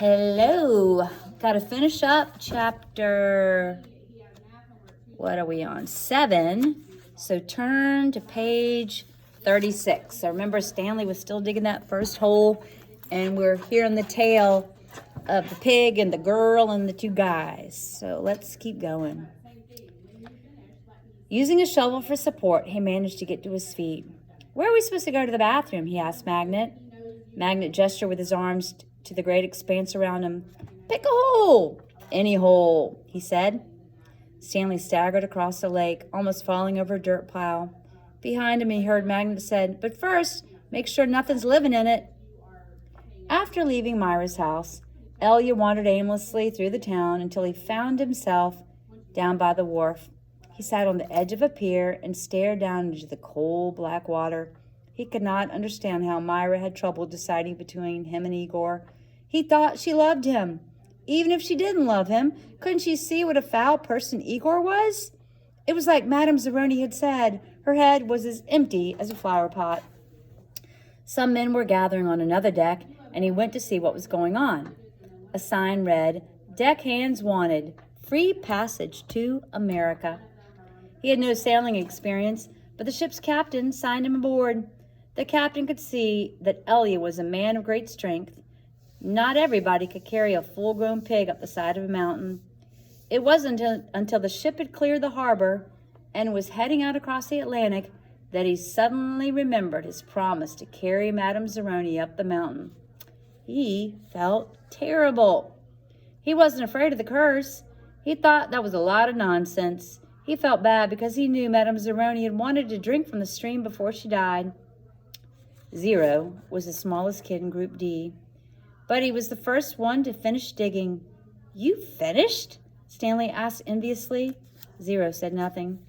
Hello. Got to finish up chapter, what are we on? 7. So turn to page 36. So remember, Stanley was still digging that first hole, and we're hearing the tale of the pig and the girl and the 2 guys. So let's keep going. Using a shovel for support, he managed to get to his feet. "Where are we supposed to go to the bathroom?" he asked Magnet. Magnet gestured with his arms to the great expanse around him. "Pick a hole." "Any hole," he said. Stanley staggered across the lake, almost falling over a dirt pile. Behind him, he heard Magnet said, "But first, make sure nothing's living in it." After leaving Myra's house, Elia wandered aimlessly through the town until he found himself down by the wharf. He sat on the edge of a pier and stared down into the cold, black water. He could not understand how Myra had trouble deciding between him and Igor. He thought she loved him. Even if she didn't love him, couldn't she see what a foul person Igor was? It was like Madame Zeroni had said. Her head was as empty as a flower pot. Some men were gathering on another deck, and he went to see what was going on. A sign read, "Deck hands wanted. Free passage to America." He had no sailing experience, but the ship's captain signed him aboard. The captain could see that Elia was a man of great strength. Not everybody could carry a full-grown pig up the side of a mountain. It wasn't until the ship had cleared the harbor and was heading out across the Atlantic that he suddenly remembered his promise to carry Madame Zeroni up the mountain. He felt terrible. He wasn't afraid of the curse. He thought that was a lot of nonsense. He felt bad because he knew Madame Zeroni had wanted to drink from the stream before she died. Zero was the smallest kid in Group D, but he was the first one to finish digging. "You finished?" Stanley asked enviously. Zero said nothing.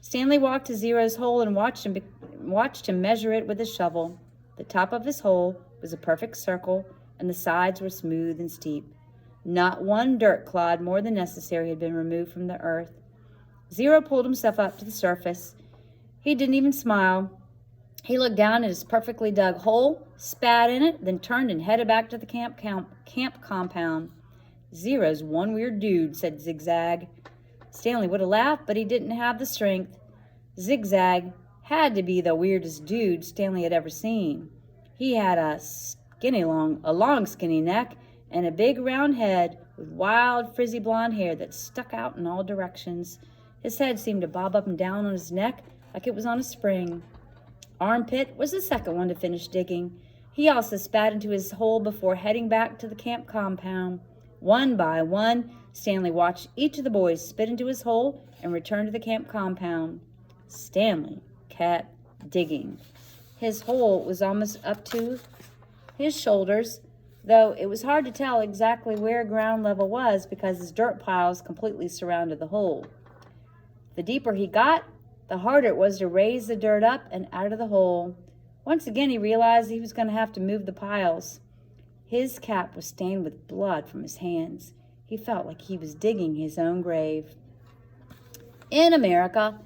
Stanley walked to Zero's hole and watched him measure it with his shovel. The top of his hole was a perfect circle, and the sides were smooth and steep. Not one dirt clod more than necessary had been removed from the earth. Zero pulled himself up to the surface. He didn't even smile. He looked down at his perfectly dug hole, spat in it, then turned and headed back to the camp compound. "Zero's one weird dude," said Zigzag. Stanley would have laughed, but he didn't have the strength. Zigzag had to be the weirdest dude Stanley had ever seen. He had a long skinny neck and a big round head with wild frizzy blonde hair that stuck out in all directions. His head seemed to bob up and down on his neck like it was on a spring. Armpit was the second one to finish digging. He also spat into his hole before heading back to the camp compound. One by one, Stanley watched each of the boys spit into his hole and return to the camp compound. Stanley kept digging. His hole was almost up to his shoulders, though it was hard to tell exactly where ground level was because his dirt piles completely surrounded the hole. The deeper he got, the harder it was to raise the dirt up and out of the hole. Once again, he realized he was going to have to move the piles. His cap was stained with blood from his hands. He felt like he was digging his own grave. In America,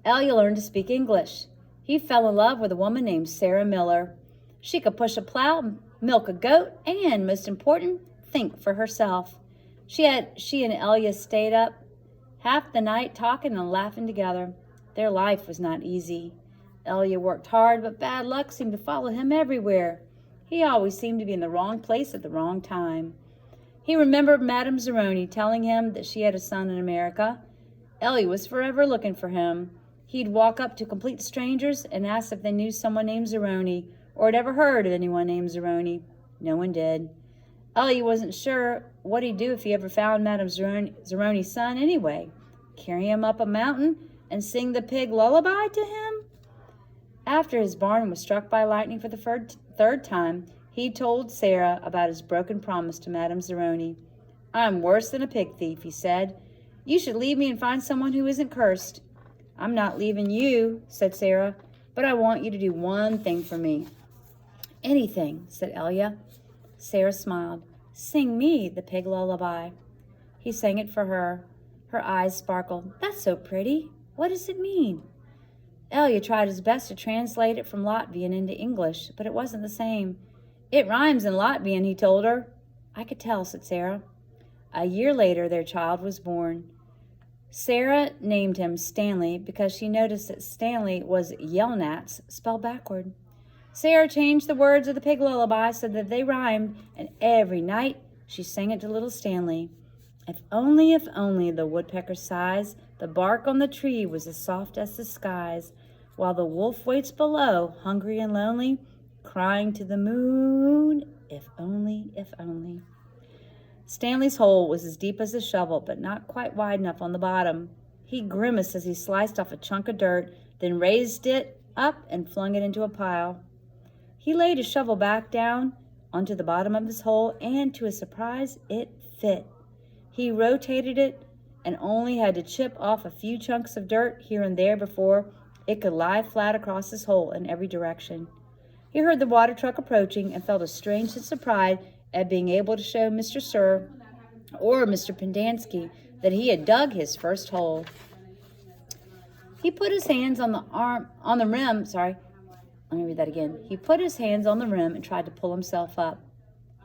Elia learned to speak English. He fell in love with a woman named Sarah Miller. She could push a plow, milk a goat, and, most important, think for herself. She and Elia stayed up half the night talking and laughing together. Their life was not easy. Elia worked hard, but bad luck seemed to follow him everywhere. He always seemed to be in the wrong place at the wrong time. He remembered Madame Zeroni telling him that she had a son in America. Elia was forever looking for him. He'd walk up to complete strangers and ask if they knew someone named Zeroni or had ever heard of anyone named Zeroni. No one did. Elia wasn't sure what he'd do if he ever found Madame Zeroni's son anyway. Carry him up a mountain and sing the pig lullaby to him? After his barn was struck by lightning for the third time, he told Sarah about his broken promise to Madame Zeroni. "I'm worse than a pig thief," he said. "You should leave me and find someone who isn't cursed." "I'm not leaving you," said Sarah, "but I want you to do one thing for me." "Anything," said Elia. Sarah smiled. "Sing me the pig lullaby." He sang it for her. Her eyes sparkled. "That's so pretty. What does it mean?" Elia tried his best to translate it from Latvian into English, but it wasn't the same. "It rhymes in Latvian," he told her. I could tell, said Sarah. A year later, their child was born. Sarah named him Stanley because she noticed that Stanley was Yelnats spelled backward. Sarah changed the words of the pig lullaby so that they rhymed, and every night she sang it to little Stanley. If only, the woodpecker sighs, the bark on the tree was as soft as the skies, while the wolf waits below, hungry and lonely, crying to the moon, if only, if only. Stanley's hole was as deep as a shovel, but not quite wide enough on the bottom. He grimaced as he sliced off a chunk of dirt, then raised it up and flung it into a pile. He laid his shovel back down onto the bottom of his hole, and to his surprise, it fit. He rotated it and only had to chip off a few chunks of dirt here and there before it could lie flat across his hole in every direction. He heard the water truck approaching and felt a strange sense of pride at being able to show Mr. Sir or Mr. Pendanski that he had dug his first hole. He put his hands on the rim. Let me read that again. He put his hands on the rim and tried to pull himself up.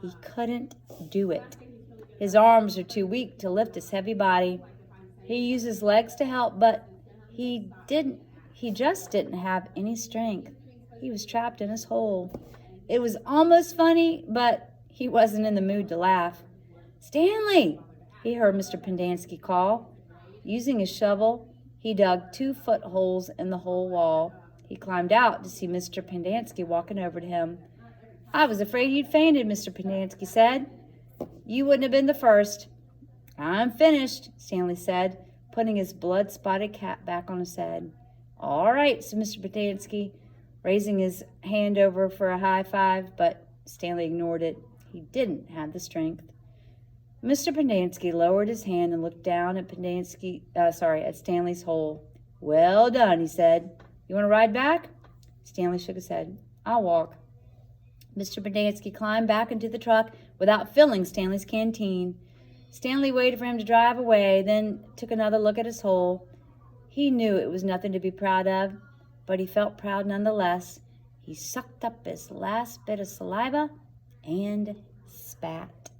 He couldn't do it. His arms were too weak to lift his heavy body. He used his legs to help, but he just didn't have any strength. He was trapped in his hole. It was almost funny, but he wasn't in the mood to laugh. Stanley, he heard Mr. Pendanski call. Using his shovel, he dug 2-foot holes in the hole wall. He climbed out to see Mr. Pendanski walking over to him. I was afraid you'd fainted, Mr. Pendanski said. You wouldn't have been the first. I'm finished, Stanley said, putting his blood-spotted cap back on his head. All right, said Mr. Pendanski, raising his hand over for a high five, but Stanley ignored it. He didn't have the strength. Mr. Pendanski lowered his hand and looked down at Stanley's hole. Well done, he said. You want to ride back? Stanley shook his head. I'll walk. Mr. Pendanski climbed back into the truck without filling Stanley's canteen. Stanley waited for him to drive away, then took another look at his hole. He knew it was nothing to be proud of, but he felt proud nonetheless. He sucked up his last bit of saliva and spat.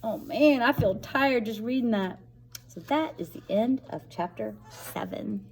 Oh man, I feel tired just reading that. So that is the end of chapter 7.